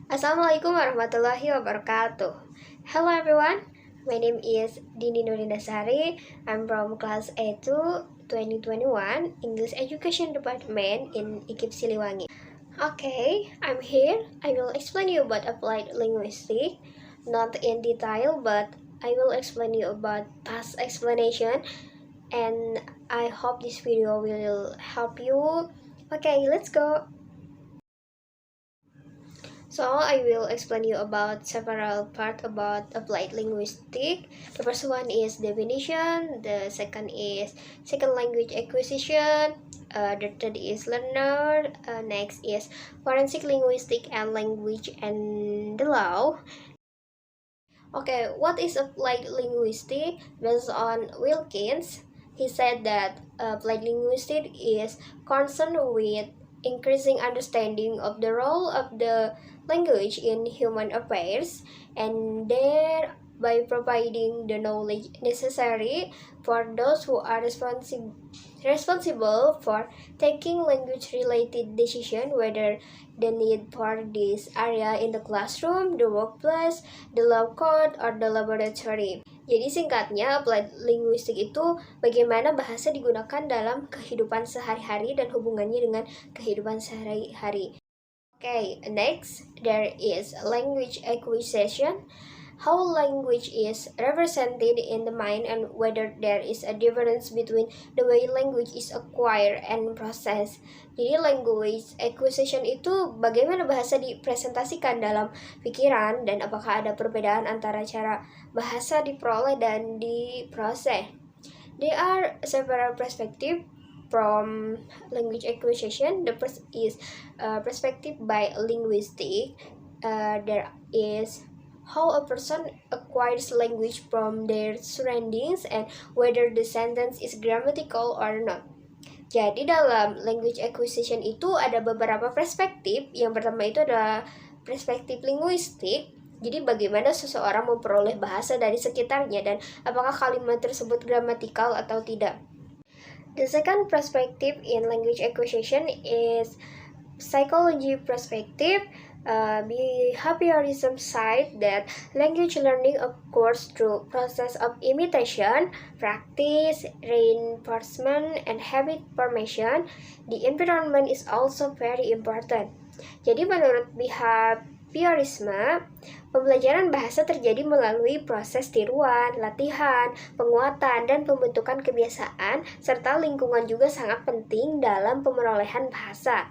Assalamualaikum warahmatullahi wabarakatuh. Hello everyone, my name is Dini Nurindasari. I'm from class A2 2021 English Education Department in IKIP Siliwangi. Okay, I'm here. I will explain you about applied linguistics, not in detail, but I will explain you about past explanation, and I hope this video will help you. Okay, let's go. So I will explain you about several parts about applied linguistics. The first one is definition, the second is second language acquisition, the third is learner, next is forensic linguistics and language and the law. Okay, what is applied linguistics? Based on Wilkins, he said that applied linguistics is concerned with increasing understanding of the role of the language in human affairs, and thereby providing the knowledge necessary for those who are responsible for taking language-related decisions, whether the need for this area in the classroom, the workplace, the law court, or the laboratory. Jadi singkatnya, applied linguistik itu bagaimana bahasa digunakan dalam kehidupan sehari-hari dan hubungannya dengan kehidupan sehari-hari. Okay, next, there is language acquisition. How language is represented in the mind and whether there is a difference between the way language is acquired and processed. Jadi language acquisition itu bagaimana bahasa dipresentasikan dalam pikiran dan apakah ada perbedaan antara cara bahasa diperoleh dan diproses. There are several perspectives from language acquisition. The first is perspective by linguistic. There is how a person acquires language from their surroundings and whether the sentence is grammatical or not. Jadi dalam language acquisition itu ada beberapa perspektif. Yang pertama itu adalah perspektif linguistik. Jadi bagaimana seseorang memperoleh bahasa dari sekitarnya dan apakah kalimat tersebut gramatikal atau tidak. The second perspective in language acquisition is psychology perspective. Behaviorism side that language learning occurs through process of imitation, practice, reinforcement, and habit formation. The environment is also very important. Jadi menurut behaviorisme, pembelajaran bahasa terjadi melalui proses tiruan, latihan, penguatan, dan pembentukan kebiasaan, serta lingkungan juga sangat penting dalam pemerolehan bahasa.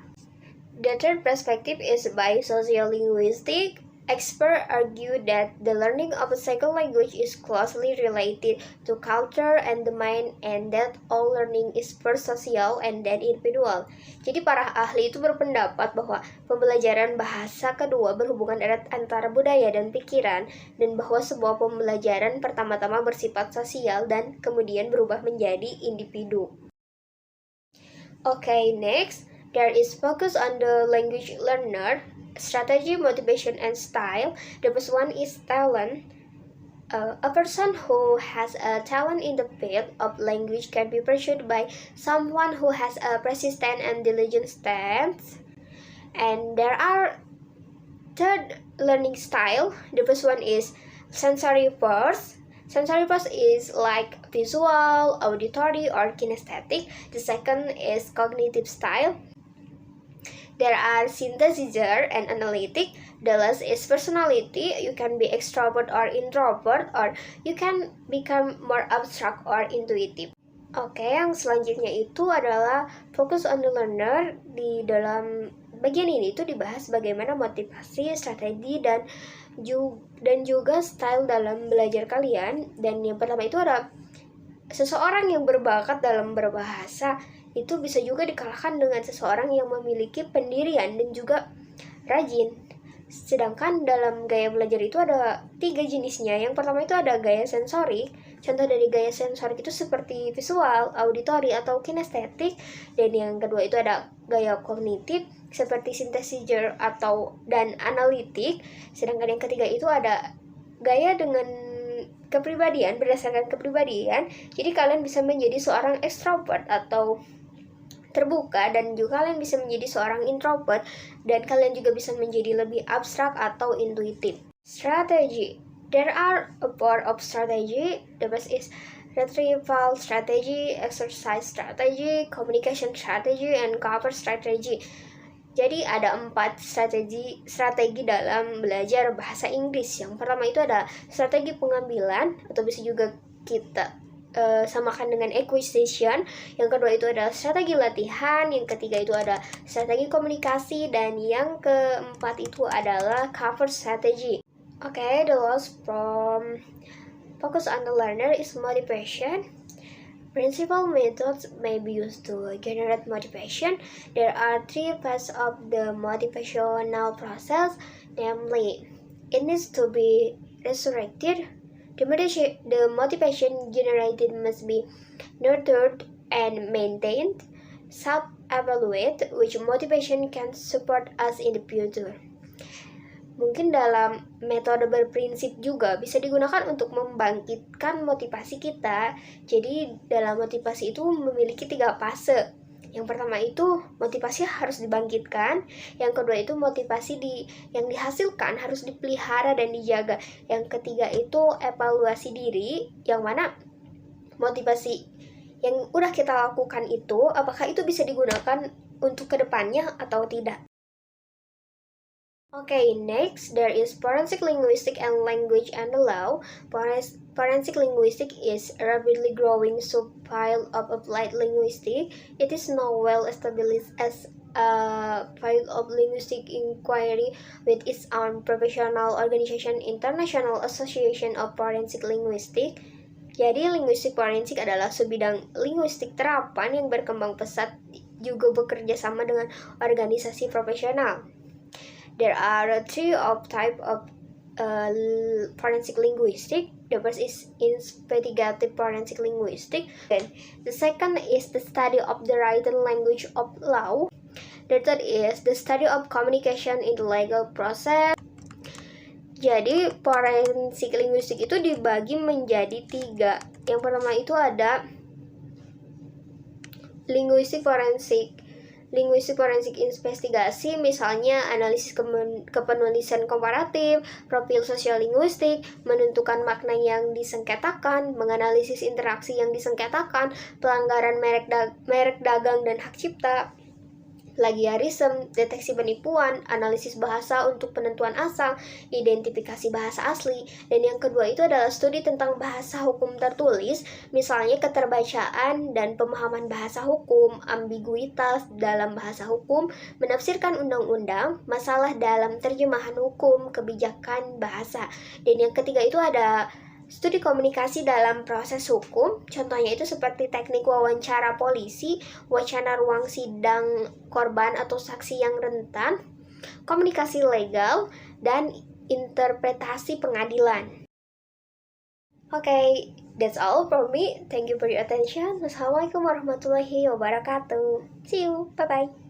The third perspective is by sociolinguistic. Experts argue that the learning of a second language is closely related to culture and the mind, and that all learning is first social and then individual. Jadi para ahli itu berpendapat bahwa pembelajaran bahasa kedua berhubungan erat antara budaya dan pikiran, dan bahwa sebuah pembelajaran pertama-tama bersifat sosial dan kemudian berubah menjadi individu. Okay, next. There is focus on the language learner, strategy, motivation, and style. The first one is talent. A person who has a talent in the field of language can be pursued by someone who has a persistent and diligent stance. And there are third learning style. The first one is sensory first. Sensory first is like visual, auditory, or kinesthetic. The second is cognitive style. There are synthesizer and analytic. The last is personality. You can be extrovert or introvert, or you can become more abstract or intuitive. Oke, yang selanjutnya itu adalah focus on the learner. Di dalam bagian ini itu dibahas bagaimana motivasi, strategi, dan juga style dalam belajar kalian. Dan yang pertama itu ada seseorang yang berbakat dalam berbahasa itu bisa juga dikalahkan dengan seseorang yang memiliki pendirian dan juga rajin. Sedangkan dalam gaya belajar itu ada 3 jenisnya. Yang pertama itu ada gaya sensorik. Contoh dari gaya sensorik itu seperti visual, auditory, atau kinestetik. Dan yang kedua itu ada gaya kognitif seperti synthesizer dan analitik. Sedangkan yang ketiga itu ada gaya dengan kepribadian, berdasarkan kepribadian. Jadi kalian bisa menjadi seorang extrovert atau terbuka, dan juga kalian bisa menjadi seorang introvert, dan kalian juga bisa menjadi lebih abstrak atau intuitif. Strategy. There are a part of strategy. The first is retrieval strategy, exercise strategy, communication strategy, and cover strategy. Jadi ada 4 strategi dalam belajar bahasa Inggris. Yang pertama itu ada strategi pengambilan, atau bisa juga kita samakan dengan acquisition. Yang kedua itu adalah strategi latihan. Yang ketiga itu ada strategi komunikasi. Dan yang keempat itu adalah cover strategy. Okay, the last from focus on the learner is motivation. Principal methods may be used to generate motivation. There are 3 phases of the motivational process, namely, it needs to be resurrected. The motivation generated must be nurtured and maintained. Self-evaluate which motivation can support us in the future. Mungkin dalam metode berprinsip juga bisa digunakan untuk membangkitkan motivasi kita. Jadi dalam motivasi itu memiliki 3 fase. Yang pertama itu motivasi harus dibangkitkan. Yang kedua itu motivasi yang dihasilkan harus dipelihara dan dijaga. Yang ketiga itu evaluasi diri, yang mana motivasi yang udah kita lakukan itu, apakah itu bisa digunakan untuk kedepannya atau tidak. Okay, next there is forensic linguistics and language and the law. Forensic linguistics is a rapidly growing subfield of applied linguistics. It is now well established as a field of linguistic inquiry with its own professional organization, International Association of Forensic Linguistics. Jadi linguistik forensik adalah sebidang linguistik terapan yang berkembang pesat, juga bekerja sama dengan organisasi profesional. There are 3 types of forensic linguistics. The first is investigative forensic linguistics. Then the second is the study of the written language of law. The third is the study of communication in the legal process. Jadi forensik linguistik itu dibagi menjadi 3. Yang pertama itu ada linguistik forensik investigasi, misalnya analisis kepenulisan komparatif, profil sosial linguistik, menentukan makna yang disengketakan, menganalisis interaksi yang disengketakan, pelanggaran merek dagang dan hak cipta, plagiarisme, deteksi penipuan, analisis bahasa untuk penentuan asal, identifikasi bahasa asli. Dan yang kedua itu adalah studi tentang bahasa hukum tertulis, misalnya keterbacaan dan pemahaman bahasa hukum, ambiguitas dalam bahasa hukum, menafsirkan undang-undang, masalah dalam terjemahan hukum, kebijakan bahasa. Dan yang ketiga itu ada studi komunikasi dalam proses hukum, contohnya itu seperti teknik wawancara polisi, wacana ruang sidang korban atau saksi yang rentan, komunikasi legal, dan interpretasi pengadilan. Okay, that's all from me. Thank you for your attention. Wassalamualaikum warahmatullahi wabarakatuh. See you. Bye-bye.